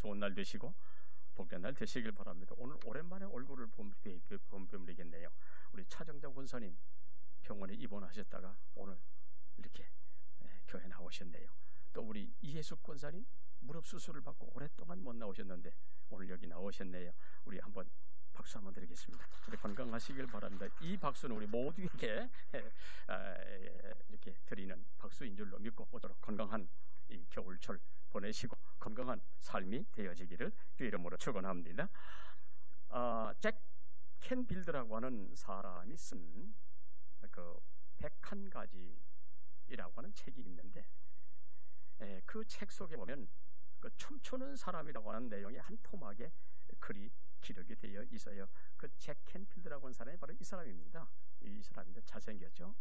좋은 날 되시고 복된 날 되시길 바랍니다. 오늘 오랜만에 얼굴을 본 뵙겠네요. 우리 차정자 권사님 병원에 입원하셨다가 오늘 이렇게 교회 나오셨네요. 또 우리 이혜숙 권사님 무릎 수술을 받고 오랫동안 못 나오셨는데 오늘 여기 나오셨네요. 우리 한번 박수 한번 드리겠습니다. 우리 건강하시길 바랍니다. 이 박수는 우리 모두에게 이렇게 드리는 박수인 줄로 믿고 오도록 건강한 이 겨울철 보내시고 건강한 삶이 되어지기를 주 이름으로 축원합니다. 잭 캔필드라고 하는 사람이 쓴 그 101가지라고 하는 책이 있는데 그 책 속에 보면 그 춤추는 사람이라고 하는 내용이 한 토막에 글이 기록이 되어 있어요. 그 잭 캔필드라고 하는 사람이 바로 이 사람입니다. 이 사람인데 잘생겼죠.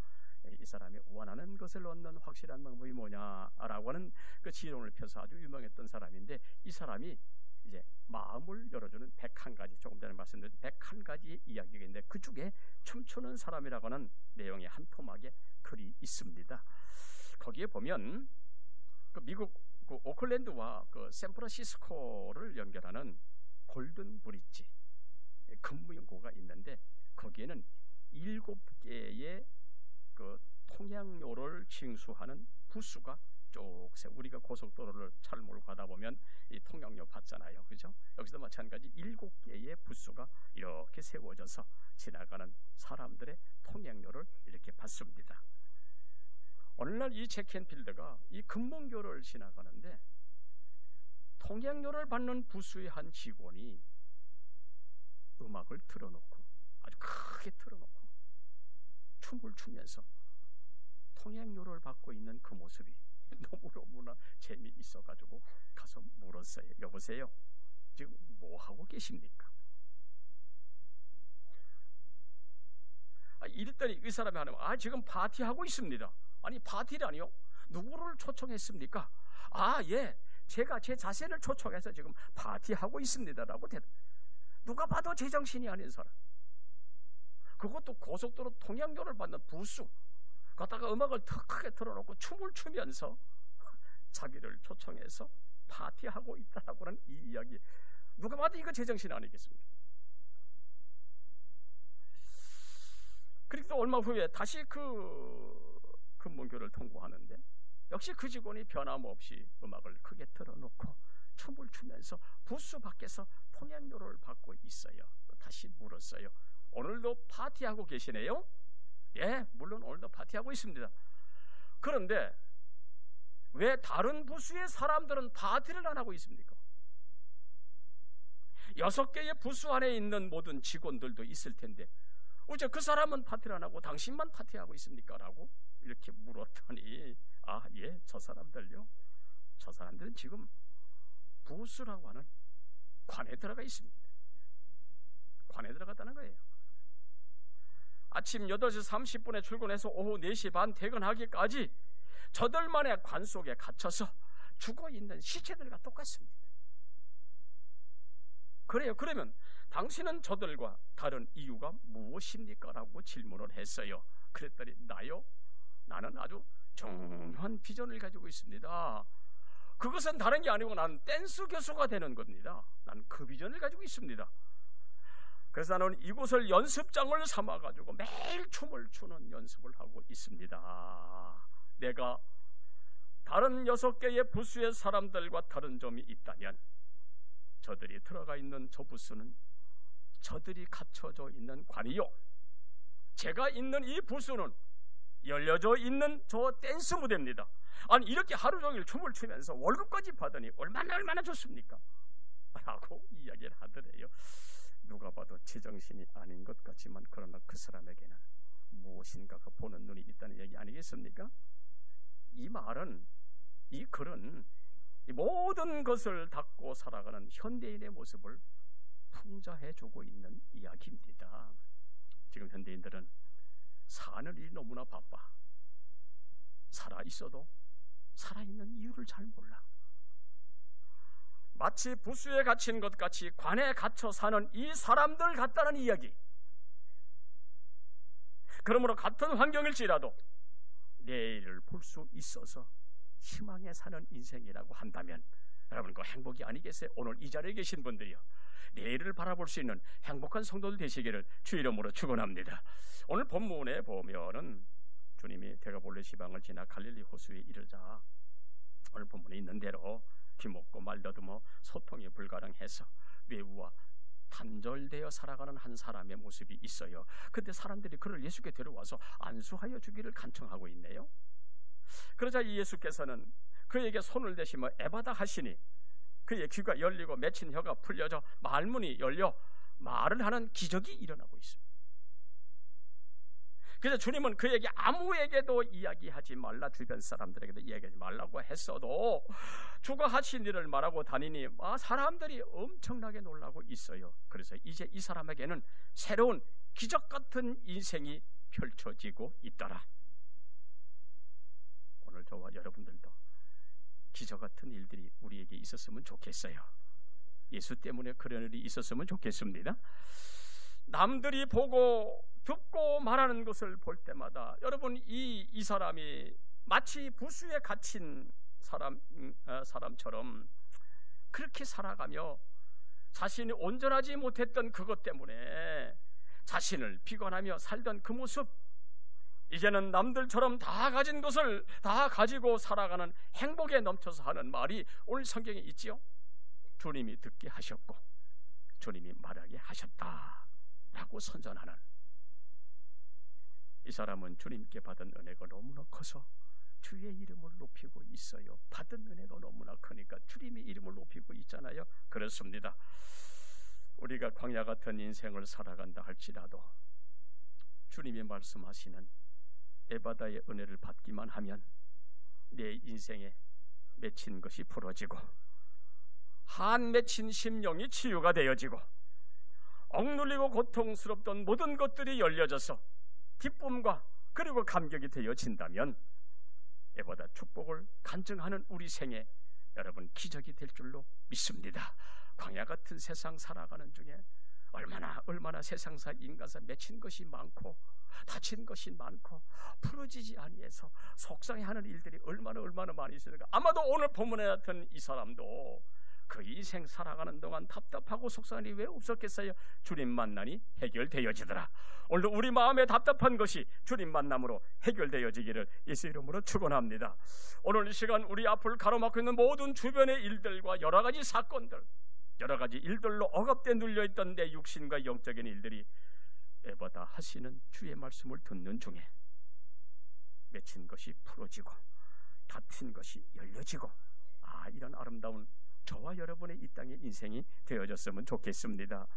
이 사람이 원하는 것을 얻는 확실한 방법이 뭐냐라고 하는 그 지론을 펴서 아주 유명했던 사람인데 이 사람이 이제 마음을 열어주는 101가지, 조금 전에 말씀드린 101가지의 이야기가 있는데 그 중에 춤추는 사람이라고 하는 내용의 한 토막에 글이 있습니다. 거기에 보면 그 미국 그 오클랜드와 그 샌프란시스코를 연결하는 골든 브릿지 근무용고가 있는데 거기에는 7개의 그 통행료를 징수하는 부수가 쭉 우리가 고속도로를 차를 몰고 가다 보면 이 통행료 받잖아요, 그죠? 여기서도 마찬가지 7개의 부수가 이렇게 세워져서 지나가는 사람들의 통행료를 이렇게 받습니다. 오늘날 이 잭 캔필드가 이 금문교를 지나가는데 통행료를 받는 부수의 한 직원이 음악을 틀어놓고 아주 크게 틀어놓고 춤을 추면서 통행료를 받고 있는 그 모습이 너무나 재미있어가지고 가서 물었어요. 여보세요, 지금 뭐 하고 계십니까? 이랬더니 이 사람이 하는 지금 파티하고 있습니다. 아니 파티라니요? 누구를 초청했습니까? 예, 제가 제 자신을 초청해서 지금 파티하고 있습니다라고 누가 봐도 제정신이 아닌 사람, 그것도 고속도로 통행료를 받는 부수 갖다가 음악을 더 크게 틀어놓고 춤을 추면서 자기를 초청해서 파티하고 있다라고 하는 이 이야기, 누가 봐도 이거 제정신 아니겠습니까? 그리고 또 얼마 후에 다시 그 금문교를 통과하는데 역시 그 직원이 변함없이 음악을 크게 틀어놓고 춤을 추면서 부스 밖에서 통행료를 받고 있어요. 또 다시 물었어요. 오늘도 파티하고 계시네요? 예, 물론 오늘도 파티하고 있습니다. 그런데 왜 다른 부스의 사람들은 파티를 안 하고 있습니까? 6개의 부스 안에 있는 모든 직원들도 있을 텐데 어째 그 사람은 파티를 안 하고 당신만 파티하고 있습니까? 라고 이렇게 물었더니 예, 저 사람들요, 저 사람들은 지금 부스라고 하는 관에 들어가 있습니다. 관에 들어갔다는 거예요. 아침 8시 30분에 출근해서 오후 4시 반 퇴근하기까지 저들만의 관 속에 갇혀서 죽어있는 시체들과 똑같습니다. 그래요. 그러면 당신은 저들과 다른 이유가 무엇입니까? 라고 질문을 했어요. 그랬더니 나는 아주 중요한 비전을 가지고 있습니다. 그것은 다른 게 아니고 나는 댄스 교수가 되는 겁니다. 나는 그 비전을 가지고 있습니다. 그래서 나는 이곳을 연습장을 삼아가지고 매일 춤을 추는 연습을 하고 있습니다. 내가 다른 6개의 부스의 사람들과 다른 점이 있다면 저들이 들어가 있는 저 부스는 저들이 갇혀져 있는 관이요, 제가 있는 이 부스는 열려져 있는 저 댄스 무대입니다. 아니 이렇게 하루 종일 춤을 추면서 월급까지 받으니 얼마나 좋습니까? 라고 이야기를 하더래요. 누가 봐도 제정신이 아닌 것 같지만 그러나 그 사람에게는 무엇인가가 보는 눈이 있다는 얘기 아니겠습니까? 이 말은, 이 글은 이 모든 것을 닫고 살아가는 현대인의 모습을 풍자해주고 있는 이야기입니다. 지금 현대인들은 사는 일이 너무나 바빠. 살아있어도 살아있는 이유를 잘 몰라. 마치 부수에 갇힌 것 같이 관에 갇혀 사는 이 사람들 같다는 이야기. 그러므로 같은 환경일지라도 내일을 볼 수 있어서 희망에 사는 인생이라고 한다면 여러분, 그 행복이 아니겠어요? 오늘 이 자리에 계신 분들이요, 내일을 바라볼 수 있는 행복한 성도들 되시기를 주 이름으로 축원합니다. 오늘 본문에 보면은 주님이 대가볼레 시방을 지나 갈릴리 호수에 이르자, 오늘 본문에 있는 대로 귀먹고 말더듬어 소통이 불가능해서 외우와 단절되어 살아가는 한 사람의 모습이 있어요. 근데 사람들이 그를 예수께 데려와서 안수하여 주기를 간청하고 있네요. 그러자 이 예수께서는 그에게 손을 대시며 에바다 하시니 그의 귀가 열리고 맺힌 혀가 풀려져 말문이 열려 말을 하는 기적이 일어나고 있습니다. 그래서 주님은 그에게 아무에게도 이야기하지 말라, 주변 사람들에게도 이야기하지 말라고 했어도 주가 하신 일을 말하고 다니니 사람들이 엄청나게 놀라고 있어요. 그래서 이제 이 사람에게는 새로운 기적 같은 인생이 펼쳐지고 있더라. 오늘 저와 여러분들도 기적 같은 일들이 우리에게 있었으면 좋겠어요. 예수 때문에 그런 일이 있었으면 좋겠습니다. 남들이 보고 듣고 말하는 것을 볼 때마다 여러분, 이 사람이 마치 부수에 갇힌 사람처럼 그렇게 살아가며 자신이 온전하지 못했던 그것 때문에 자신을 비관하며 살던 그 모습, 이제는 남들처럼 다 가진 것을 다 가지고 살아가는 행복에 넘쳐서 하는 말이 오늘 성경에 있지요. 주님이 듣게 하셨고 주님이 말하게 하셨다라고 선전하는 이 사람은 주님께 받은 은혜가 너무나 커서 주의 이름을 높이고 있어요. 받은 은혜가 너무나 크니까 주님의 이름을 높이고 있잖아요. 그렇습니다. 우리가 광야 같은 인생을 살아간다 할지라도 주님이 말씀하시는 에바다의 은혜를 받기만 하면 내 인생에 맺힌 것이 풀어지고 한 맺힌 심령이 치유가 되어지고 억눌리고 고통스럽던 모든 것들이 열려져서 기쁨과 그리고 감격이 되어진다면 에바다 축복을 간증하는 우리 생에 여러분 기적이 될 줄로 믿습니다. 광야 같은 세상 살아가는 중에 얼마나 세상사 인간사 맺힌 것이 많고 다친 것이 많고 풀어지지 아니해서 속상해하는 일들이 얼마나 많이 있으니까 아마도 오늘 본문에 나타난 이 사람도 그 인생 살아가는 동안 답답하고 속상한 일이 왜 없었겠어요? 주님 만나니 해결되어지더라. 오늘도 우리 마음에 답답한 것이 주님 만남으로 해결되어지기를 예수 이름으로 축원합니다. 오늘 이 시간 우리 앞을 가로막고 있는 모든 주변의 일들과 여러 가지 사건들, 여러 가지 일들로 억압돼 눌려있던 내 육신과 영적인 일들이 에바다 하시는 주의 말씀을 듣는 중에 맺힌 것이 풀어지고 닫힌 것이 열려지고 이런 아름다운 저와 여러분의 이 땅의 인생이 되어졌으면 좋겠습니다.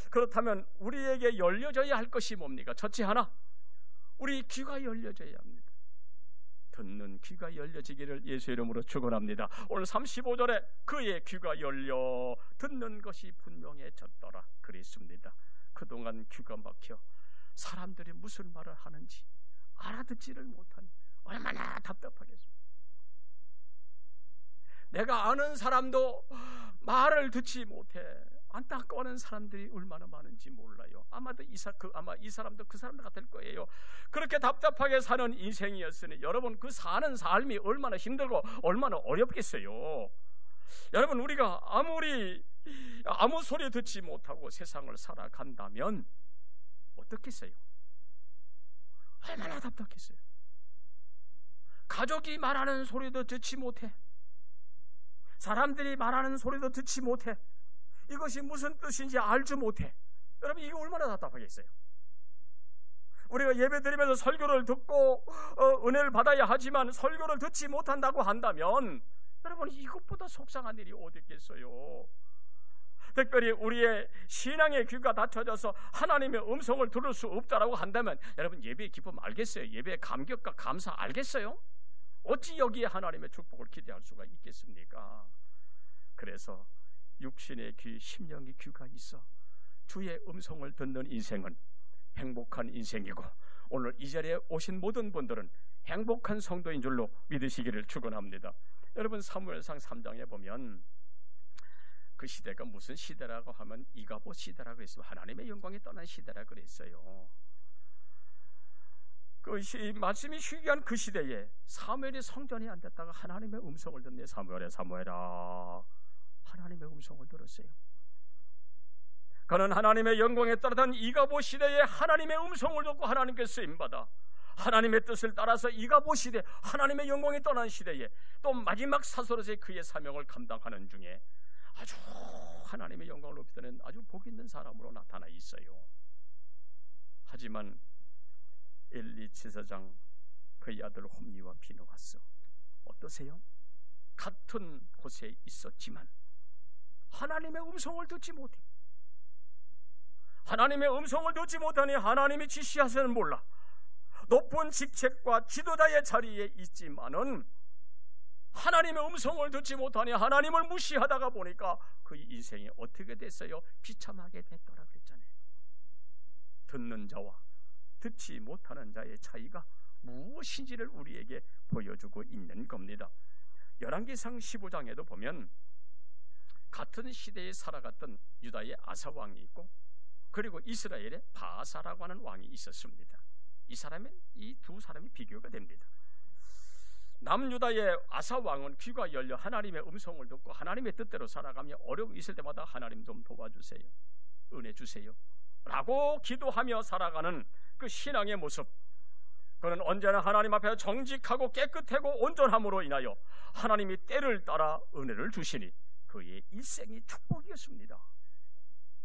그렇다면 우리에게 열려져야 할 것이 뭡니까? 첫째 하나, 우리 귀가 열려져야 합니다. 듣는 귀가 열려지기를 예수 이름으로 축원합니다. 오늘 35절에 그의 귀가 열려 듣는 것이 분명해졌더라 그랬습니다. 그동안 귀가 막혀 사람들이 무슨 말을 하는지 알아듣지를 못하니 얼마나 답답하겠습니까? 내가 아는 사람도 말을 듣지 못해 안타까워하는 사람들이 얼마나 많은지 몰라요. 아마도 이 사람도 그 사람 같을 거예요. 그렇게 답답하게 사는 인생이었으니 여러분 그 사는 삶이 얼마나 힘들고 얼마나 어렵겠어요. 여러분 우리가 아무 소리 듣지 못하고 세상을 살아간다면 어떻겠어요? 얼마나 답답했어요. 가족이 말하는 소리도 듣지 못해, 사람들이 말하는 소리도 듣지 못해, 이것이 무슨 뜻인지 알지 못해. 여러분 이게 얼마나 답답하겠어요. 우리가 예배드리면서 설교를 듣고 은혜를 받아야 하지만 설교를 듣지 못한다고 한다면 여러분 이것보다 속상한 일이 어디 있겠어요. 특별히 우리의 신앙의 귀가 닫혀져서 하나님의 음성을 들을 수 없다라고 한다면 여러분 예배의 기쁨 알겠어요? 예배의 감격과 감사 알겠어요? 어찌 여기에 하나님의 축복을 기대할 수가 있겠습니까? 그래서 육신의 귀, 심령의 귀가 있어 주의 음성을 듣는 인생은 행복한 인생이고 오늘 이 자리에 오신 모든 분들은 행복한 성도인 줄로 믿으시기를 축원합니다. 여러분 사무엘상 3장에 보면 그 시대가 무슨 시대라고 하면 이가봇 시대라고 했어요. 하나님의 영광이 떠난 시대라고 그랬어요. 그 말씀이 희귀한 그 시대에 사무엘이 성전이 안 됐다가 하나님의 음성을 듣네. 사무엘아 하나님의 음성을 들었어요. 그는 하나님의 영광에 따르던 이가보 시대에 하나님의 음성을 듣고 하나님께 쓰임받아 하나님의 뜻을 따라서 이가보 시대, 하나님의 영광에 떠난 시대에 또 마지막 사솔에서 그의 사명을 감당하는 중에 아주 하나님의 영광을 높이 드는 아주 복 있는 사람으로 나타나 있어요. 하지만 엘리 제사장, 그의 아들 홈리와 비느하스 어떠세요? 같은 곳에 있었지만 하나님의 음성을 듣지 못해. 하나님의 음성을 듣지 못하니 하나님이 지시하시는 몰라. 높은 직책과 지도자의 자리에 있지만은 하나님의 음성을 듣지 못하니 하나님을 무시하다가 보니까 그의 인생이 어떻게 됐어요? 비참하게 됐더라 그랬잖아요. 듣는 자와 듣지 못하는 자의 차이가 무엇인지를 우리에게 보여주고 있는 겁니다. 열왕기상 15장에도 보면 같은 시대에 살아갔던 유다의 아사 왕이 있고 그리고 이스라엘의 바아사라고 하는 왕이 있었습니다. 이 두 사람이 비교가 됩니다. 남유다의 아사 왕은 귀가 열려 하나님의 음성을 듣고 하나님의 뜻대로 살아가며 어려움이 있을 때마다 하나님 좀 도와주세요, 은혜 주세요 라고 기도하며 살아가는 그 신앙의 모습, 그는 언제나 하나님 앞에 정직하고 깨끗하고 온전함으로 인하여 하나님이 때를 따라 은혜를 주시니 그의 일생이 축복이었습니다.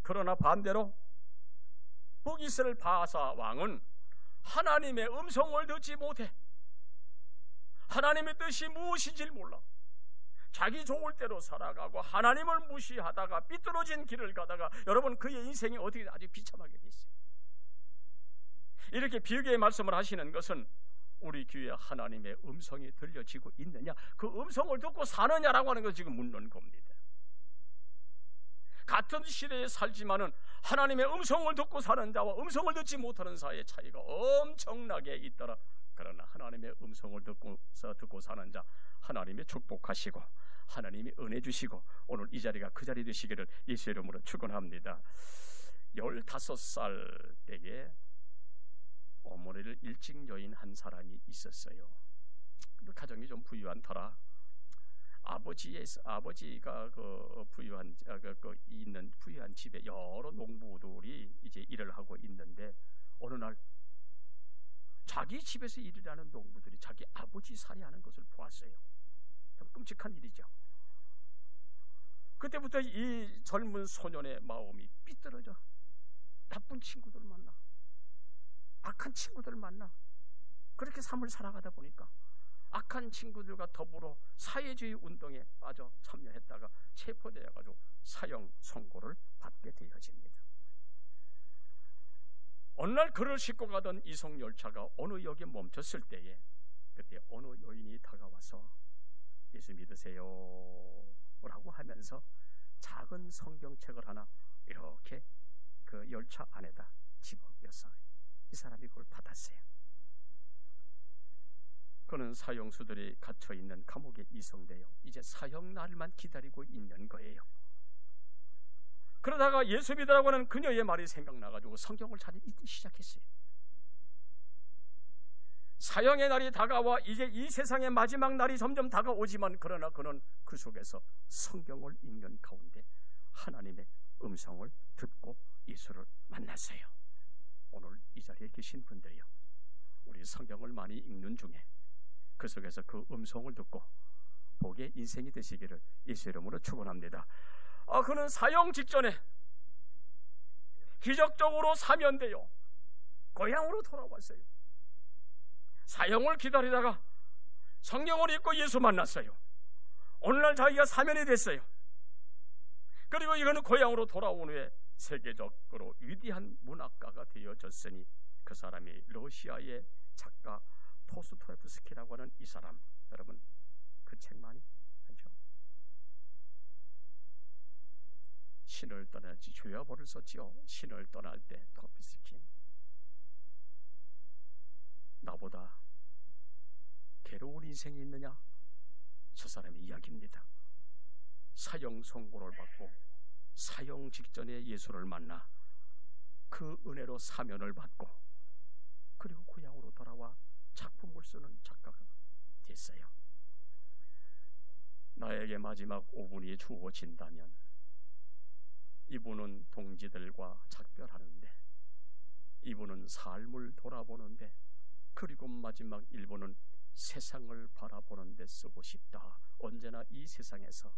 그러나 반대로 북이스라엘 바아사 왕은 하나님의 음성을 듣지 못해 하나님의 뜻이 무엇인지를 몰라 자기 좋을 대로 살아가고 하나님을 무시하다가 삐뚤어진 길을 가다가 여러분 그의 인생이 어떻게 아주 비참하게 됐어요. 이렇게 비유의 말씀을 하시는 것은 우리 귀에 하나님의 음성이 들려지고 있느냐, 그 음성을 듣고 사느냐라고 하는 것을 지금 묻는 겁니다. 같은 시대에 살지만은 하나님의 음성을 듣고 사는 자와 음성을 듣지 못하는 사이의 차이가 엄청나게 있더라. 그러나 하나님의 음성을 듣고 사는 자 하나님이 축복하시고 하나님이 은혜 주시고 오늘 이 자리가 그 자리 되시기를 예수의 이름으로 축원합니다. 15살 때에 어머니를 일찍 여인 한 사람이 있었어요. 그 가정이 좀 부유한 터라 아버지가 있는 부유한 집에 여러 농부들이 이제 일을 하고 있는데 어느 날 자기 집에서 일을 하는 농부들이 자기 아버지 살해하는 것을 보았어요. 참 끔찍한 일이죠. 그때부터 이 젊은 소년의 마음이 삐뚤어져 나쁜 친구들 만나, 악한 친구들 만나, 그렇게 삶을 살아가다 보니까 악한 친구들과 더불어 사회주의 운동에 빠져 참여했다가 체포되어가지고 사형 선고를 받게 되어집니다. 어느 날 그를 싣고 가던 이송열차가 어느 역에 멈췄을 때에 그때 어느 여인이 다가와서 예수 믿으세요 라고 하면서 작은 성경책을 하나 이렇게 그 열차 안에다 집어넣어서 이 사람이 그걸 받았어요. 그는 사형수들이 갇혀있는 감옥에 이송되어 이제 사형 날만 기다리고 있는 거예요. 그러다가 예수 믿으라고 하는 그녀의 말이 생각나가지고 성경을 찾아 읽기 시작했어요. 사형의 날이 다가와 이제 이 세상의 마지막 날이 점점 다가오지만 그러나 그는 그 속에서 성경을 읽는 가운데 하나님의 음성을 듣고 예수를 만났어요. 오늘 이 자리에 계신 분들이요, 우리 성경을 많이 읽는 중에 그 속에서 그 음성을 듣고 복의 인생이 되시기를 예수 이름으로 축원합니다. 그는 사형 직전에 기적적으로 사면되어 고향으로 돌아왔어요. 사형을 기다리다가 성경을 읽고 예수 만났어요. 오늘날 자기가 사면이 됐어요. 그리고 이거는 고향으로 돌아온 후에 세계적으로 위대한 문학가가 되어졌으니 그 사람이 러시아의 작가 토스토옙스키라고 하는 이 사람, 여러분 그 책 많이 알죠? 신을 떠나지 주야보를 썼지요. 신을 떠날 때 토스토옙스키, 나보다 괴로운 인생이 있느냐? 저 사람의 이야기입니다. 사형 선고를 받고 사형 직전에 예수를 만나 그 은혜로 사면을 받고 그리고 고향으로 돌아와 작품을 쓰는 작가가 됐어요. 나에게 마지막 5분이 주어진다면 이분은 동지들과 작별하는데, 이분은 삶을 돌아보는데, 그리고 마지막 1분은 세상을 바라보는 데 쓰고 싶다. 언제나 이 세상에서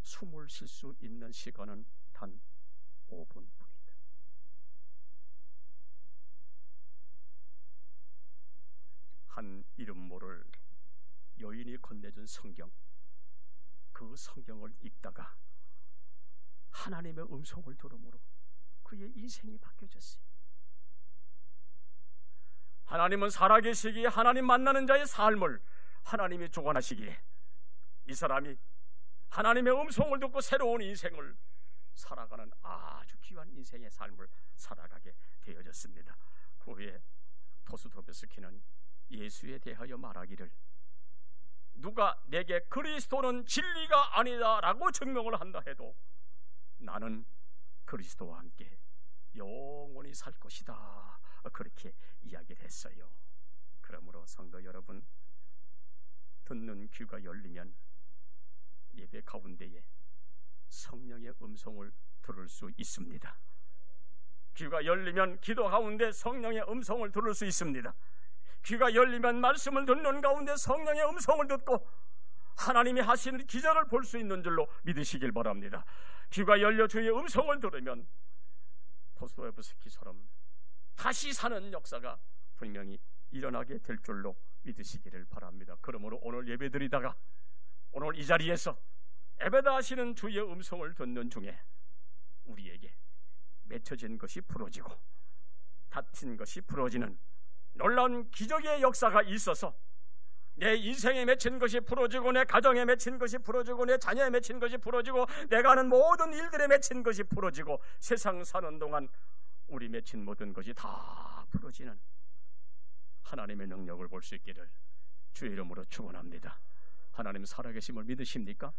숨을 쉴 수 있는 시간은 단 5분뿐이다. 한 이름 모를 여인이 건네준 성경, 그 성경을 읽다가 하나님의 음성을 들음으로 그의 인생이 바뀌어졌어요. 하나님은 살아계시기에 하나님 만나는 자의 삶을 하나님이 주관하시기에 이 사람이 하나님의 음성을 듣고 새로운 인생을 살아가는 아주 귀한 인생의 삶을 살아가게 되어졌습니다. 그 후에 도스토옙스키는 예수에 대하여 말하기를, 누가 내게 그리스도는 진리가 아니다 라고 증명을 한다 해도 나는 그리스도와 함께 영원히 살 것이다, 그렇게 이야기를 했어요. 그러므로 성도 여러분, 듣는 귀가 열리면 예배 가운데에 성령의 음성을 들을 수 있습니다. 귀가 열리면 기도 가운데 성령의 음성을 들을 수 있습니다. 귀가 열리면 말씀을 듣는 가운데 성령의 음성을 듣고 하나님이 하시는 기적을 볼 수 있는 줄로 믿으시길 바랍니다. 귀가 열려 주의 음성을 들으면 도스토옙스키처럼 다시 사는 역사가 분명히 일어나게 될 줄로 믿으시기를 바랍니다. 그러므로 오늘 예배드리다가 오늘 이 자리에서 예배다 하시는 주의 음성을 듣는 중에 우리에게 맺혀진 것이 풀어지고 닫힌 것이 풀어지는 놀라운 기적의 역사가 있어서 내 인생에 맺힌 것이 풀어지고 내 가정에 맺힌 것이 풀어지고 내 자녀에 맺힌 것이 풀어지고 내가 하는 모든 일들에 맺힌 것이 풀어지고 세상 사는 동안 우리 맺힌 모든 것이 다 풀어지는 하나님의 능력을 볼 수 있기를 주의 이름으로 축원합니다. 하나님 살아계심을 믿으십니까?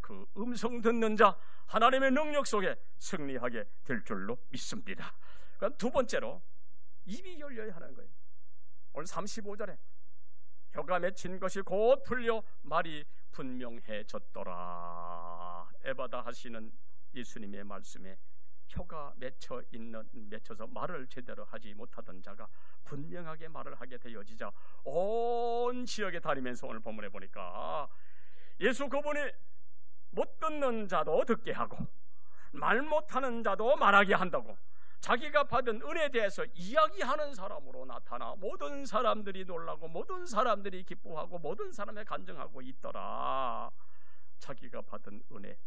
그 음성 듣는 자 하나님의 능력 속에 승리하게 될 줄로 믿습니다. 그럼 두 번째로 입이 열려야 하는 거예요. 오늘 35절에 혀가 맺힌 것이 곧 풀려 말이 분명해졌더라. 에바다 하시는 예수님의 말씀에 혀가 맺혀서 말을 제대로 하지 못하던 자가 분명하게 말을 하게 되어지자 온 지역에 다니면서 오늘 본문에 보니까 예수 그분이 못 듣는 자도 듣게 하고 말 못하는 자도 말하게 한다고 자기가 받은 은혜에 대해서 이야기하는 사람으로 나타나 모든 사람들이 놀라고 모든 사람들이 기뻐하고 모든 사람이 간증하고 있더라. 자기가 받은 은혜,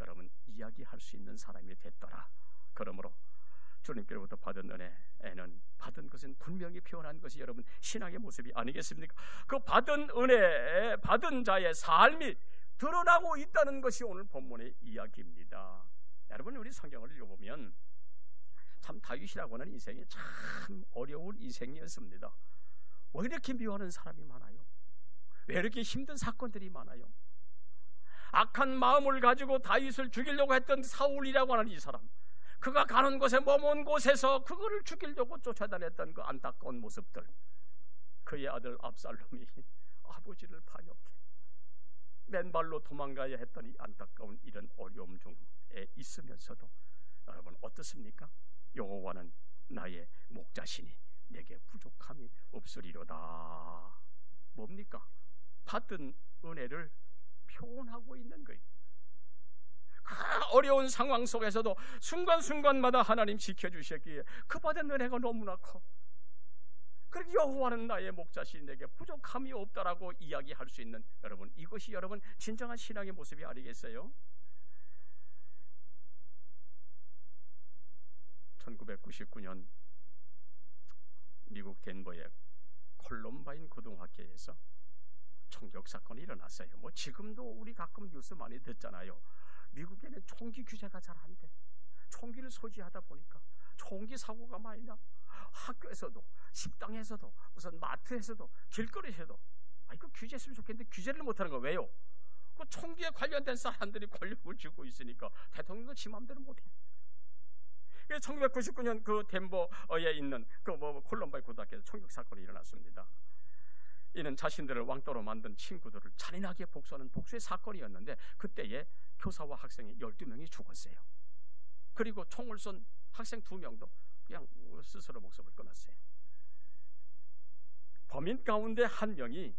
여러분 이야기할 수 있는 사람이 됐더라. 그러므로 주님께로부터 받은 은혜에는 받은 것은 분명히 표현한 것이 여러분 신앙의 모습이 아니겠습니까? 그 받은 은혜, 받은 자의 삶이 드러나고 있다는 것이 오늘 본문의 이야기입니다. 여러분 우리 성경을 읽어보면 참 다윗이라고 하는 인생이 참 어려운 인생이었습니다. 왜 이렇게 미워하는 사람이 많아요? 왜 이렇게 힘든 사건들이 많아요? 악한 마음을 가지고 다윗을 죽이려고 했던 사울이라고 하는 이 사람, 그가 가는 곳에 머문 곳에서 그거를 죽이려고 쫓아다녔던 그 안타까운 모습들, 그의 아들 압살롬이 아버지를 반역해 맨발로 도망가야 했던 이 안타까운 이런 어려움 중에 있으면서도 여러분 어떻습니까? 여호와는 나의 목자시니 내게 부족함이 없으리로다. 뭡니까? 받은 은혜를 표현하고 있는 거예요. 그 어려운 상황 속에서도 순간순간마다 하나님 지켜주셨기에 그 받은 은혜가 너무나 커. 그렇게 여호와는 나의 목자시니 내게 부족함이 없다라고 이야기할 수 있는 여러분, 이것이 여러분 진정한 신앙의 모습이 아니겠어요? 1999년 미국 덴버의 콜럼바인 고등학교에서 총격 사건이 일어났어요. 뭐 지금도 우리 가끔 뉴스 많이 듣잖아요. 미국에는 총기 규제가 잘 안 돼. 총기를 소지하다 보니까 총기 사고가 많이 나. 학교에서도, 식당에서도, 무슨 마트에서도, 길거리에서도. 이거 규제했으면 좋겠는데 규제를 못하는 거 왜요? 그 총기에 관련된 사람들이 권력을 쥐고 있으니까 대통령도 지 마음대로 못해. 1999년 그 덴버에 있는 그 콜럼바이 고등학교에서 총격 사건이 일어났습니다. 이는 자신들을 왕따로 만든 친구들을 잔인하게 복수하는 복수의 사건이었는데, 그때에 교사와 학생이 12명이 죽었어요. 그리고 총을 쏜 학생 2명도 그냥 스스로 목숨을 끊었어요. 범인 가운데 한 명이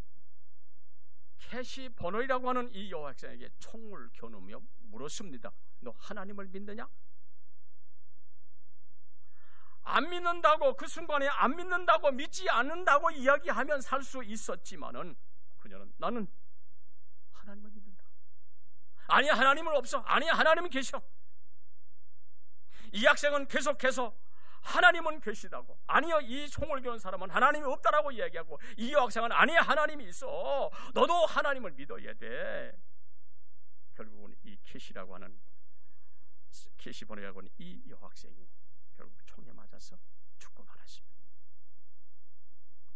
캐시 버널이라고 하는 이 여학생에게 총을 겨누며 물었습니다. 너 하나님을 믿느냐? 안 믿는다고, 그 순간에 안 믿는다고, 믿지 않는다고 이야기하면 살 수 있었지만은 그녀는 나는 하나님을 믿는다. 아니야, 하나님은 없어. 아니야, 하나님은 계셔. 이 학생은 계속해서 하나님은 계시다고, 아니요, 이 총을 겨눈 사람은 하나님이 없다라고 이야기하고, 이 여학생은 아니야, 하나님이 있어. 너도 하나님을 믿어야 돼. 결국은 이 캐시라고 하는, 캐시 버널이라고 하는 이 여학생이 결국 총에 맞아서 죽고 말았습니다.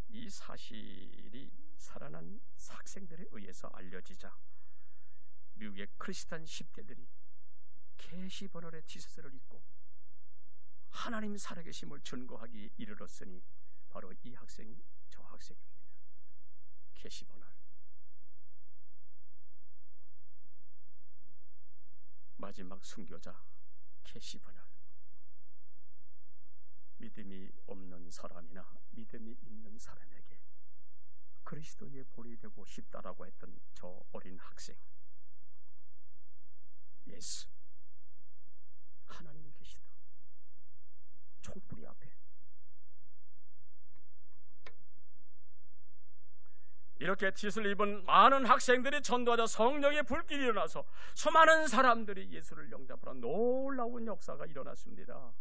이 사실이 살아난 학생들에 의해서 알려지자 미국의 크리스찬 10대들이 캐시 버널의 티셔츠를 입고 하나님 살아계심을 증거하기 이르렀으니 바로 이 학생이 저 학생입니다. 캐시 버널. 마지막 순교자 캐시 버널. 믿음이 없는 사람이나 믿음이 있는 사람에게 그리스도의 볼이 되고 싶다라고 했던 저 어린 학생. 예수, 하나님이 계시다. 총불이 앞에. 이렇게 티스를 입은 많은 학생들이 전도하자 성령의 불길이 일어나서 수많은 사람들이 예수를 영접하는 놀라운 역사가 일어났습니다.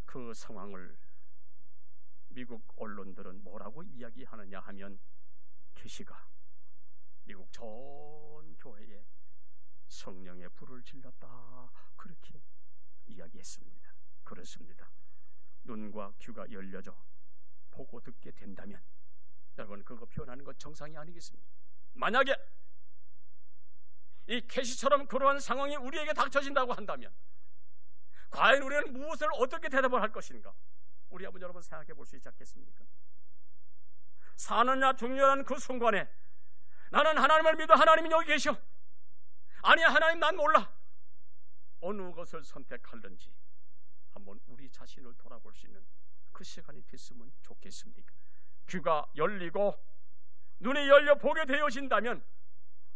그 상황을 미국 언론들은 뭐라고 이야기하느냐 하면, 캐시가 미국 전 교회에 성령의 불을 질렀다, 그렇게 이야기했습니다. 그렇습니다. 눈과 귀가 열려져 보고 듣게 된다면 여러분, 그거 표현하는 것 정상이 아니겠습니까? 만약에 이 캐시처럼 그러한 상황이 우리에게 닥쳐진다고 한다면 과연 우리는 무엇을 어떻게 대답을 할 것인가? 우리 한번 여러분 생각해 볼 수 있지 않겠습니까? 사느냐 죽느냐는 그 순간에 나는 하나님을 믿어, 하나님이 여기 계셔. 아니야, 하나님 난 몰라. 어느 것을 선택할는지 한번 우리 자신을 돌아볼 수 있는 그 시간이 됐으면 좋겠습니까? 귀가 열리고 눈이 열려 보게 되어진다면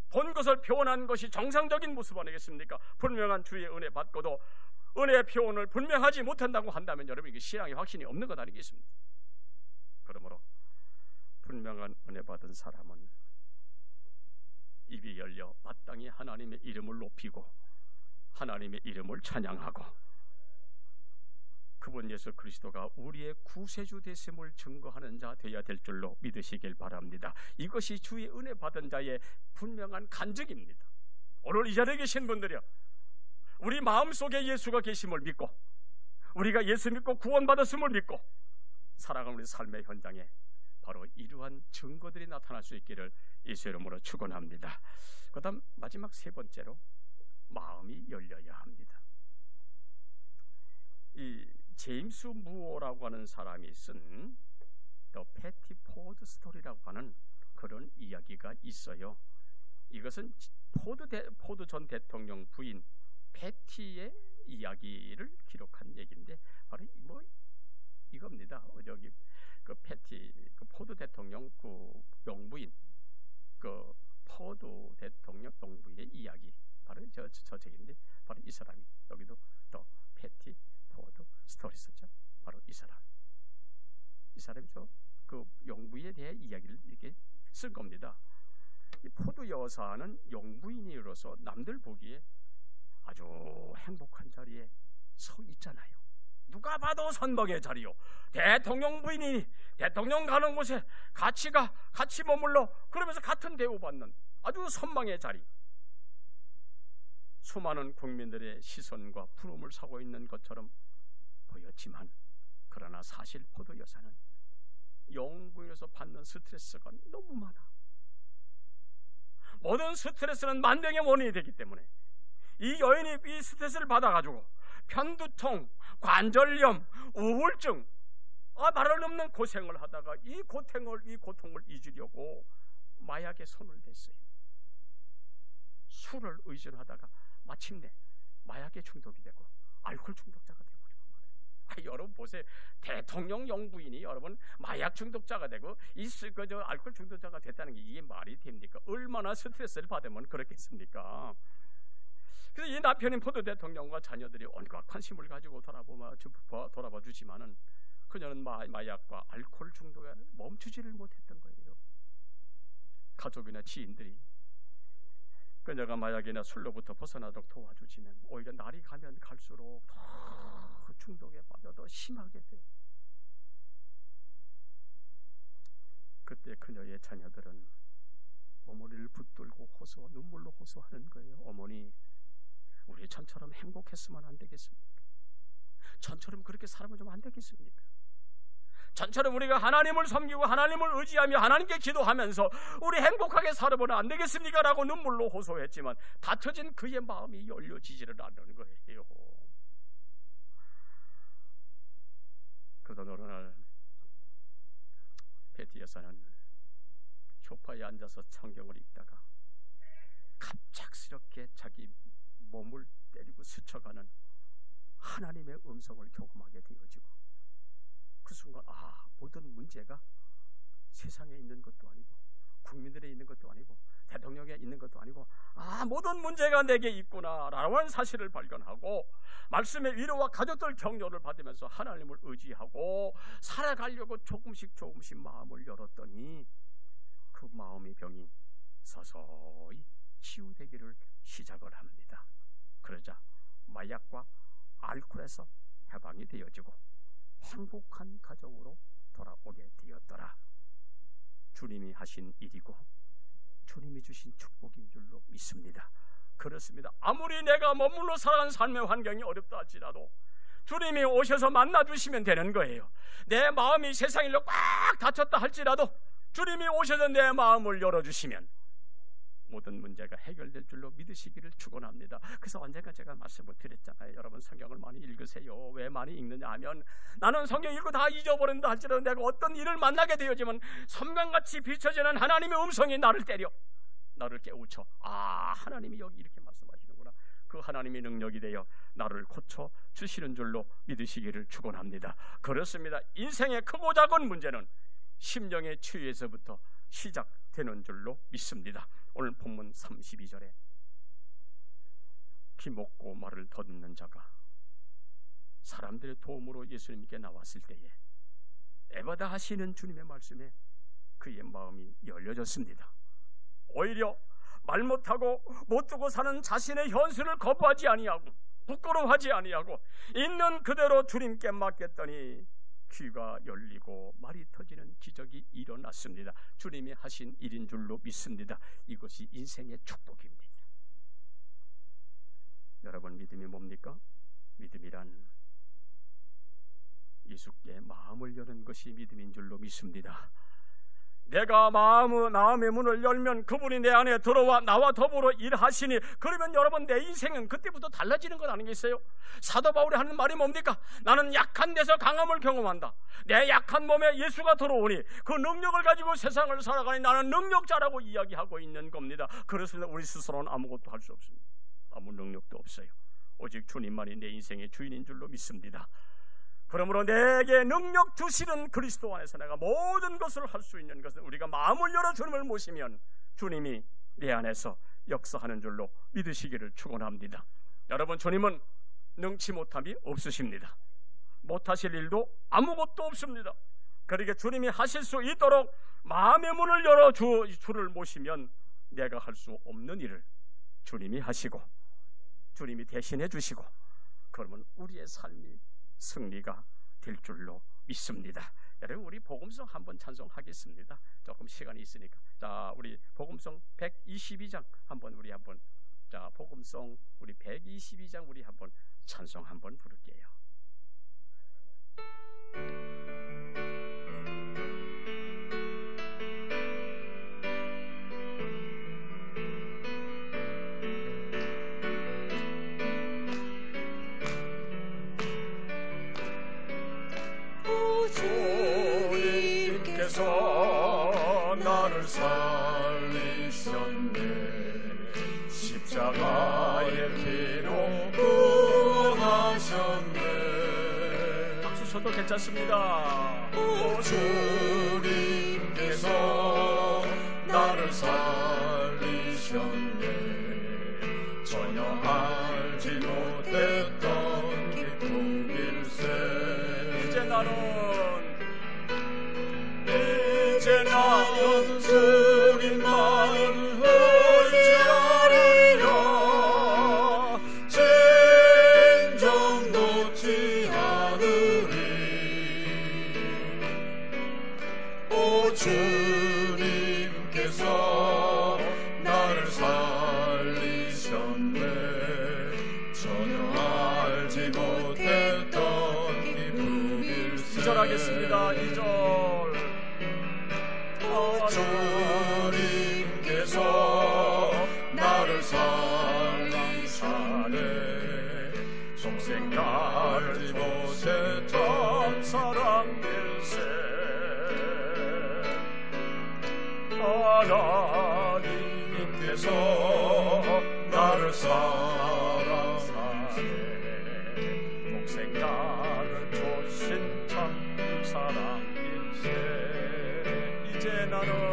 본 것을 표현한 것이 정상적인 모습 아니겠습니까? 분명한 주의 은혜 받고도 은혜의 표현을 분명하지 못한다고 한다면 여러분, 이게 신앙의 확신이 없는 것 아니겠습니까? 그러므로 분명한 은혜 받은 사람은 입이 열려 마땅히 하나님의 이름을 높이고 하나님의 이름을 찬양하고 그분 예수 그리스도가 우리의 구세주 되심을 증거하는 자 되어야 될 줄로 믿으시길 바랍니다. 이것이 주의 은혜 받은 자의 분명한 간증입니다. 오늘 이 자리에 계신 분들이요, 우리 마음속에 예수가 계심을 믿고 우리가 예수 믿고 구원받았음을 믿고 살아가는 우리 삶의 현장에 바로 이러한 증거들이 나타날 수 있기를 예수 이름으로 축원합니다. 그 다음 마지막 세 번째로 마음이 열려야 합니다. 이 제임스 무어라고 하는 사람이 쓴 The Patty Ford Story라고 하는 그런 이야기가 있어요. 이것은 포드 전 대통령 부인 패티의 이야기를 기록한 얘기인데 바로 이겁니다. 저기 그 패티, 그 포드 대통령 그 영부인, 그 포드 대통령 영부인의 이야기, 바로 저 책인데 바로 이 사람이 여기도 또 패티 포드 스토리 썼죠. 바로 이 사람이 그 영부인에 대해 이야기를 이렇게 쓴 겁니다. 이 포드 여사는 영부인으로서 남들 보기에 아주 행복한 자리에 서 있잖아요. 누가 봐도 선덕의 자리요. 대통령 부인이 대통령 가는 곳에 같이 머물러 그러면서 같은 대우받는 아주 선망의 자리. 수많은 국민들의 시선과 부러움을 사고 있는 것처럼 보였지만 그러나 사실 포도 여사는 영부인에서 받는 스트레스가 너무 많아. 모든 스트레스는 만병의 원인이 되기 때문에 이 여인이 이 스트레스를 받아가지고 편두통, 관절염, 우울증, 말할 없는 고생을 하다가 이 고통을 잊으려고 마약에 손을 댔어요. 술을 의존하다가 마침내 마약에 중독이 되고 알코올 중독자가 되고. 여러분 보세요. 대통령 영부인이 여러분 마약 중독자가 되고 알코올 중독자가 됐다는 게 이게 말이 됩니까? 얼마나 스트레스를 받으면 그렇겠습니까? 그래서 이 남편인 포도 대통령과 자녀들이 온갖 관심을 가지고 돌아봐 주지만은 그녀는 마약과 알코올 중독에 멈추지를 못했던 거예요. 가족이나 지인들이 그녀가 마약이나 술로부터 벗어나도록 도와주지만 오히려 날이 가면 갈수록 더 중독에 빠져 더 심하게 돼요. 그때 그녀의 자녀들은 어머니를 붙들고 눈물로 호소하는 거예요. 어머니, 우리 전처럼 행복했으면 안 되겠습니까? 전처럼 그렇게 살면 좀 안 되겠습니까? 전처럼 우리가 하나님을 섬기고 하나님을 의지하며 하나님께 기도하면서 우리 행복하게 살아보면 안 되겠습니까? 라고 눈물로 호소했지만 닫혀진 그의 마음이 열려지지를 않는 거예요. 그러던 어느 날 베티 여사는 소파에 앉아서 성경을 읽다가 갑작스럽게 자기 몸을 때리고 스쳐가는 하나님의 음성을 경험하게 되어지고 그 순간 모든 문제가 세상에 있는 것도 아니고 국민들에 있는 것도 아니고 대통령에 있는 것도 아니고 모든 문제가 내게 있구나라고 하는 사실을 발견하고 말씀의 위로와 가족들 격려를 받으면서 하나님을 의지하고 살아가려고 조금씩 마음을 열었더니 그 마음의 병이 서서히 치유되기를 시작을 합니다. 그러자 마약과 알코올에서 해방이 되어지고 행복한 가정으로 돌아오게 되었더라. 주님이 하신 일이고 주님이 주신 축복인 줄로 믿습니다. 그렇습니다. 아무리 내가 머물러 살아가는 삶의 환경이 어렵다 할지라도 주님이 오셔서 만나주시면 되는 거예요. 내 마음이 세상일로 꽉 닫혔다 할지라도 주님이 오셔서 내 마음을 열어주시면 모든 문제가 해결될 줄로 믿으시기를 축원합니다. 그래서 언젠가 제가 말씀을 드렸잖아요. 여러분 성경을 많이 읽으세요. 왜 많이 읽느냐 하면 나는 성경 읽고 다 잊어버린다 할지라도 내가 어떤 일을 만나게 되어지면 섬광같이 비춰지는 하나님의 음성이 나를 때려 나를 깨우쳐 하나님이 여기 이렇게 말씀하시는구나. 그 하나님의 능력이 되어 나를 고쳐 주시는 줄로 믿으시기를 축원합니다. 그렇습니다. 인생의 크고 작은 문제는 심령의 치유에서부터 시작되는 줄로 믿습니다. 오늘 본문 32절에 귀 먹고 말을 더듬는 자가 사람들의 도움으로 예수님께 나왔을 때에 에바다 하시는 주님의 말씀에 그의 마음이 열려졌습니다. 오히려 말 못하고 못 두고 사는 자신의 현실을 거부하지 아니하고 부끄러워하지 아니하고 있는 그대로 주님께 맡겼더니 귀가 열리고 말이 터지는 기적이 일어났습니다. 주님이 하신 일인 줄로 믿습니다. 이것이 인생의 축복입니다. 여러분 믿음이 뭡니까? 믿음이란 예수께 마음을 여는 것이 믿음인 줄로 믿습니다. 내가 마음의 문을 열면 그분이 내 안에 들어와 나와 더불어 일하시니 그러면 여러분 내 인생은 그때부터 달라지는 것 아니겠어요? 사도 바울이 하는 말이 뭡니까? 나는 약한 데서 강함을 경험한다. 내 약한 몸에 예수가 들어오니 그 능력을 가지고 세상을 살아가니 나는 능력자라고 이야기하고 있는 겁니다. 그렇습니다. 우리 스스로는 아무것도 할 수 없습니다. 아무 능력도 없어요. 오직 주님만이 내 인생의 주인인 줄로 믿습니다. 그러므로 내게 능력 주시는 그리스도 안에서 내가 모든 것을 할 수 있는 것은 우리가 마음을 열어 주님을 모시면 주님이 내 안에서 역사하는 줄로 믿으시기를 축원합니다. 여러분 주님은 능치 못함이 없으십니다. 못하실 일도 아무것도 없습니다. 그러니까 주님이 하실 수 있도록 마음의 문을 열어 주를 모시면 내가 할 수 없는 일을 주님이 하시고 주님이 대신해 주시고 그러면 우리의 삶이 승리가 될 줄로 믿습니다. 여러분 우리 복음성 한번 찬송하겠습니다. 조금 시간이 있으니까. 자, 우리 복음성 122장 한번 자, 복음성 우리 122장 우리 한번 찬송 한번 부를게요. 주 살리셨네. 박수 쳐도 괜찮습니다. 오 주님께서 나를 살리셨네. 전혀 알지 못했던 기쁨일세. 이제 나는 주님만을 의지하리라. 진정 놓지 않으리. 오 주님께서 나를 살리셨네. 전혀 알지 못했던 기쁨일세. 2절 하겠습니다. 2절. 주님께서 나를 살리사네. 평생 알지 못했던 사랑일세. 하나님께서 나를 사랑하네. 평생 나를 조신 참 사랑일세. 이제 나는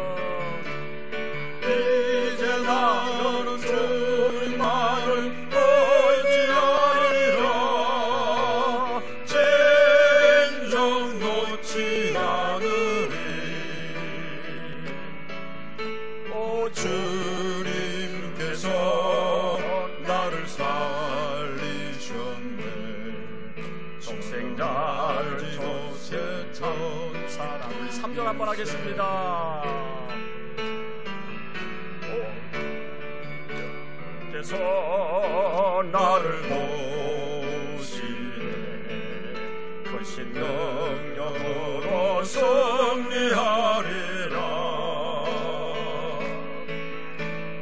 주님만을 의지하리라. 진정 놓지 않으리. 오 주님께서 나를 살리셨네. 평생 나를 알지 조신 참 못했던 사랑. 우리 3절 한번 하겠습니다. 께서 나를 보시네. 크신 능력으로 승리하리라.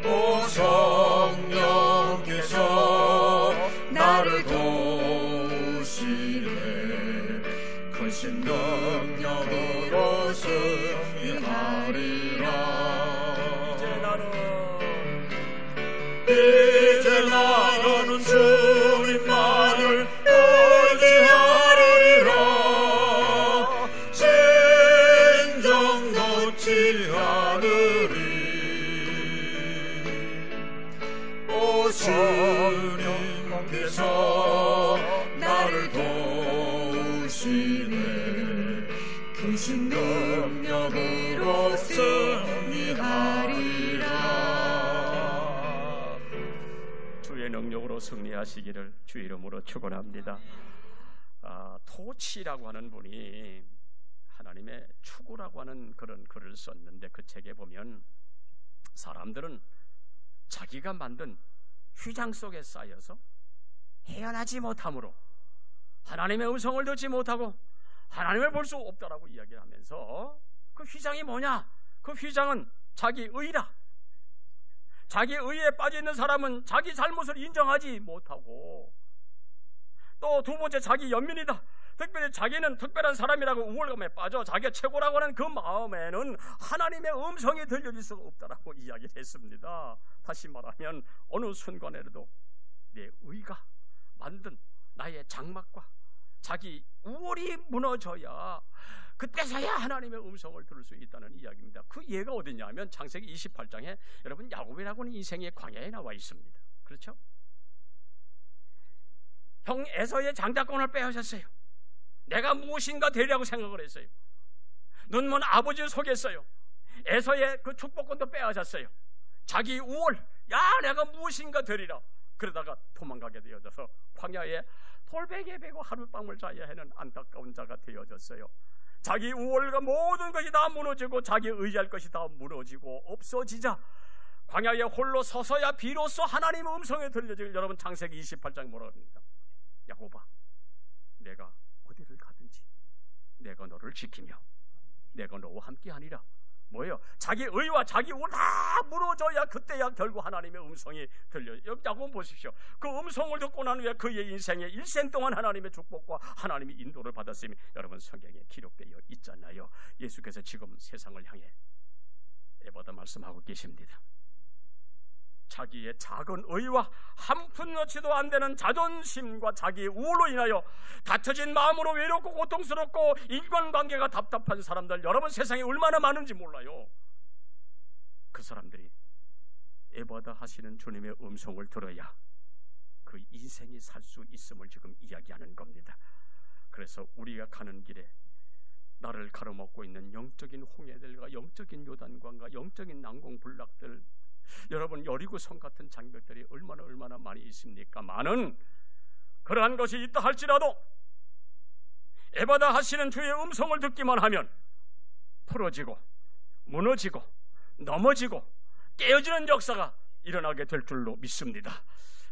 오 성령께서 나를 도우시네. 크신 능력으로 승리하리라. 이제 나는 주님만을 의지하리라. 진정 놓지 않으리. 오 주님께서 나를 도우시네. 크신 능력으로 승리하리라. 능력으로 승리하시기를 주 이름으로 축원합니다. 토치라고 하는 분이 하나님의 추구라고 하는 그런 글을 썼는데, 그 책에 보면 사람들은 자기가 만든 휘장 속에 쌓여서 헤어나지 못함으로 하나님의 음성을 듣지 못하고 하나님을 볼 수 없다라고 이야기하면서, 그 휘장이 뭐냐? 그 휘장은 자기 의라. 자기 의에 빠져 있는 사람은 자기 잘못을 인정하지 못하고, 또 두 번째 자기 연민이다. 특별히 자기는 특별한 사람이라고 우월감에 빠져 자기가 최고라고 하는 그 마음에는 하나님의 음성이 들려질 수가 없다라고 이야기를 했습니다. 다시 말하면 어느 순간에라도 내 의가 만든 나의 장막과 자기 우월이 무너져야, 그때서야 하나님의 음성을 들을 수 있다는 이야기입니다. 그 예가 어디냐면 창세기 28장에 여러분 야곱이라고 하는 인생의 광야에 나와 있습니다. 그렇죠? 형 에서의 장자권을 빼앗았어요. 내가 무엇인가 되리라고 생각을 했어요. 눈먼 아버지를 속였어요. 에서의 그 축복권도 빼앗았어요. 자기 우월, 야 내가 무엇인가 되리라. 그러다가 도망가게 되어져서 광야에 돌베개 베고 하룻밤을 자야 하는 안타까운 자가 되어졌어요. 자기 우월과 모든 것이 다 무너지고 자기 의지할 것이 다 무너지고 없어지자 광야에 홀로 서서야 비로소 하나님의 음성에 들려질, 여러분 창세기 28장 뭐라고 합니까? 야곱아, 내가 어디를 가든지 내가 너를 지키며 내가 너와 함께하니라. 뭐예요? 자기 의와 자기 우월 다 무너져야 그때야 결국 하나님의 음성이 들려요. 야곱 보십시오. 그 음성을 듣고 난 후에 그의 인생에 일생 동안 하나님의 축복과 하나님의 인도를 받았음이 여러분 성경에 기록되어 있잖아요. 예수께서 지금 세상을 향해 내보다 말씀하고 계십니다. 자기의 작은 의와 한 푼 넣지도 안 되는 자존심과 자기의 우울로 인하여 다쳐진 마음으로 외롭고 고통스럽고 인간관계가 답답한 사람들, 여러분 세상에 얼마나 많은지 몰라요. 그 사람들이 에바다 하시는 주님의 음성을 들어야 그 인생이 살 수 있음을 지금 이야기하는 겁니다. 그래서 우리가 가는 길에 나를 가로막고 있는 영적인 홍해들과 영적인 요단강과 영적인 난공불락들, 여러분 여리고성 같은 장벽들이 얼마나 많이 있습니까? 많은 그러한 것이 있다 할지라도 에바다 하시는 주의 음성을 듣기만 하면 풀어지고 무너지고 넘어지고 깨어지는 역사가 일어나게 될 줄로 믿습니다.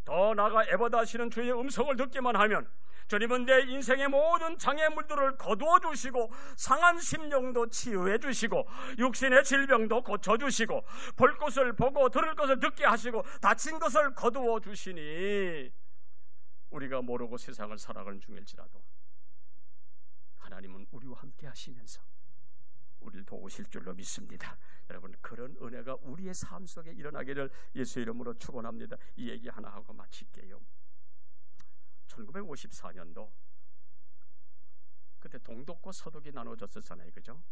더 나아가 에바다 하시는 주의 음성을 듣기만 하면 주님은 내 인생의 모든 장애물들을 거두어 주시고 상한 심령도 치유해 주시고 육신의 질병도 고쳐 주시고 볼 것을 보고 들을 것을 듣게 하시고 다친 것을 거두어 주시니 우리가 모르고 세상을 살아가는 중일지라도 하나님은 우리와 함께 하시면서 우리를 도우실 줄로 믿습니다. 여러분 그런 은혜가 우리의 삶 속에 일어나기를 예수 이름으로 축원합니다. 이 얘기 하나 하고 마칠게요. 1954년도 그때 동독과 서독이 나눠졌었잖아요, 그죠?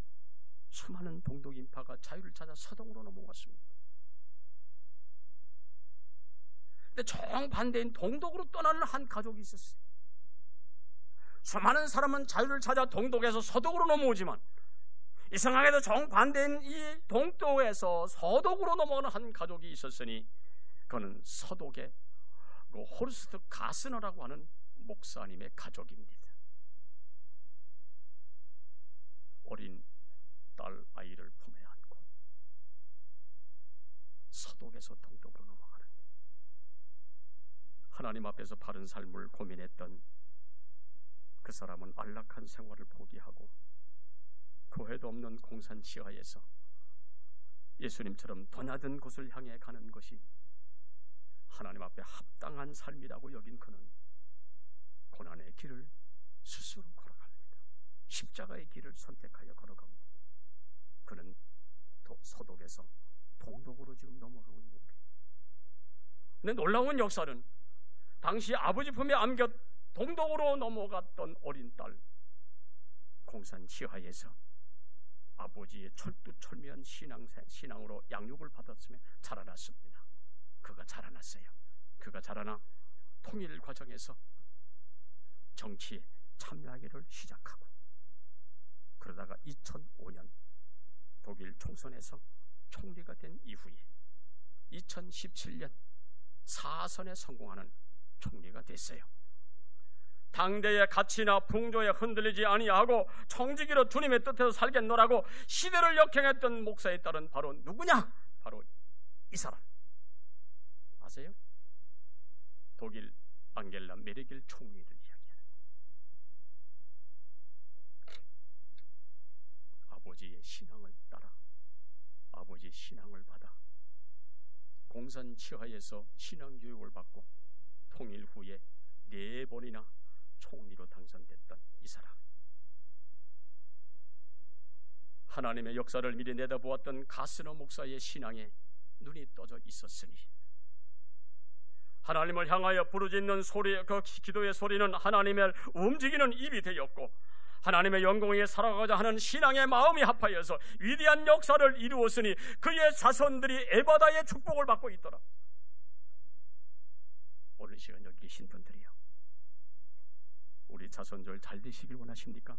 수많은 동독 인파가 자유를 찾아 서독으로 넘어갔습니다. 근데 정반대인 동독으로 떠나는 한 가족이 있었어요. 수많은 사람은 자유를 찾아 동독에서 서독으로 넘어오지만 이상하게도 정반대인 이 동독에서 서독으로 넘어가는 한 가족이 있었으니 그는 서독의 호르스트 가스너라고 하는 목사님의 가족입니다. 어린 딸 아이를 품에 안고 서독에서 동독으로 넘어가는, 하나님 앞에서 바른 삶을 고민했던 그 사람은 안락한 생활을 포기하고 교회도 없는 공산 지하에서 예수님처럼 드나든 곳을 향해 가는 것이 하나님 앞에 합당한 삶이라고 여긴 그는 고난의 길을 스스로 걸어갑니다. 십자가의 길을 선택하여 걸어갑니다. 그는 서독에서 동독으로 지금 넘어가고 있는 거예요. 근데 놀라운 역사는 당시 아버지 품에 안겨 동독으로 넘어갔던 어린 딸, 공산 지하에서 아버지의 철두철미한 신앙으로 양육을 받았으며 자라났습니다. 그가 자라났어요. 그가 자라나 통일 과정에서 정치에 참여하기를 시작하고 그러다가 2005년 독일 총선에서 총리가 된 이후에 2017년 4선에 성공하는 총리가 됐어요. 당대의 가치나 풍조에 흔들리지 아니하고 청지기로 주님의 뜻대로 살겠노라고 시대를 역행했던 목사의 딸은 바로 누구냐? 바로 이 사람 아세요? 독일 앙겔라 메르켈 총리를 이야기하는, 아버지의 신앙을 따라 아버지의 신앙을 받아 공산 치하에서 신앙 교육을 받고 통일 후에 4번이나 총리로 당선됐던 이 사람, 하나님의 역사를 미리 내다보았던 가스너 목사의 신앙에 눈이 떠져 있었으니 하나님을 향하여 부르짖는 소리, 그 기도의 소리는 하나님을 움직이는 입이 되었고 하나님의 영광에 살아가자 하는 신앙의 마음이 합하여서 위대한 역사를 이루었으니 그의 자손들이 에바다의 축복을 받고 있더라. 오늘 시간 여기 계신 분들이요, 우리 자손들 잘 되시길 원하십니까?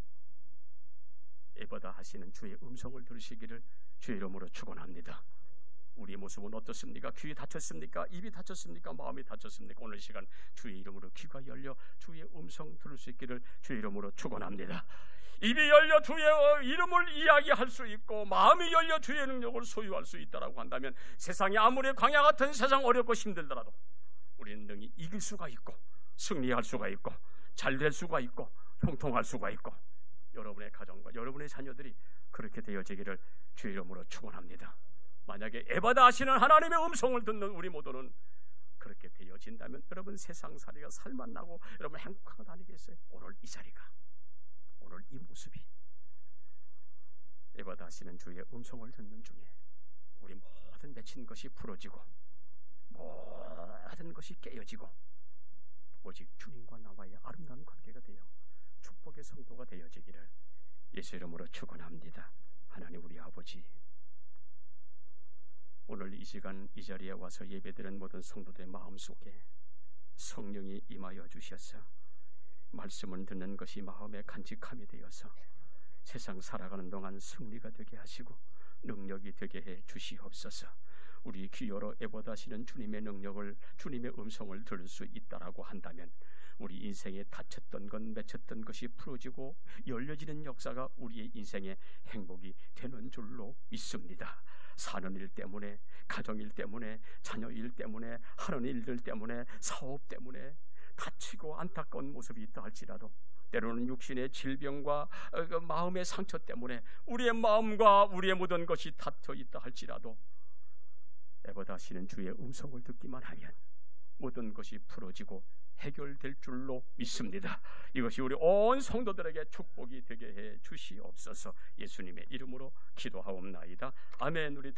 에바다 하시는 주의 음성을 들으시기를 주의 이름으로 축원합니다. 우리의 모습은 어떻습니까? 귀이 닫혔습니까? 입이 닫혔습니까? 마음이 닫혔습니까? 오늘 시간 주의 이름으로 귀가 열려 주의 음성 들을 수 있기를 주의 이름으로 축원합니다. 입이 열려 주의 이름을 이야기할 수 있고 마음이 열려 주의 능력을 소유할 수 있다라고 한다면 세상이 아무리 광야 같은 세상 어렵고 힘들더라도 우리는 능히 이길 수가 있고 승리할 수가 있고 잘 될 수가 있고 형통할 수가 있고 여러분의 가정과 여러분의 자녀들이 그렇게 되어지기를 주의 이름으로 축원합니다. 만약에 에바다 하시는 하나님의 음성을 듣는 우리 모두는 그렇게 되어진다면 여러분 세상살이가 살만나고 여러분 행복하게 다니겠어요? 오늘 이 자리가, 오늘 이 모습이 에바다 하시는 주의 음성을 듣는 중에 우리 모든 맺힌 것이 풀어지고 모든 것이 깨어지고 오직 주님과 나와의 아름다운 관계가 되어 축복의 성도가 되어지기를 예수 이름으로 축원합니다. 하나님 우리 아버지, 오늘 이 시간 이 자리에 와서 예배드리는 모든 성도들의 마음속에 성령이 임하여 주셔서 말씀을 듣는 것이 마음의 간직함이 되어서 세상 살아가는 동안 승리가 되게 하시고 능력이 되게 해 주시옵소서. 우리 귀여로 애보다시는 주님의 능력을, 주님의 음성을 들을 수 있다라고 한다면 우리 인생에 닫혔던 것, 맺혔던 것이 풀어지고 열려지는 역사가 우리의 인생의 행복이 되는 줄로 믿습니다. 사는 일 때문에, 가정일 때문에, 자녀일 때문에, 하는 일들 때문에, 사업 때문에 다치고 안타까운 모습이 있다 할지라도, 때로는 육신의 질병과 마음의 상처 때문에 우리의 마음과 우리의 모든 것이 닫혀 있다 할지라도 애보다시는 주의 음성을 듣기만 하면 모든 것이 풀어지고 해결될 줄로 믿습니다. 이것이 우리 온 성도들에게 축복이 되게 해 주시옵소서. 예수님의 이름으로 기도하옵나이다. 아멘. 우리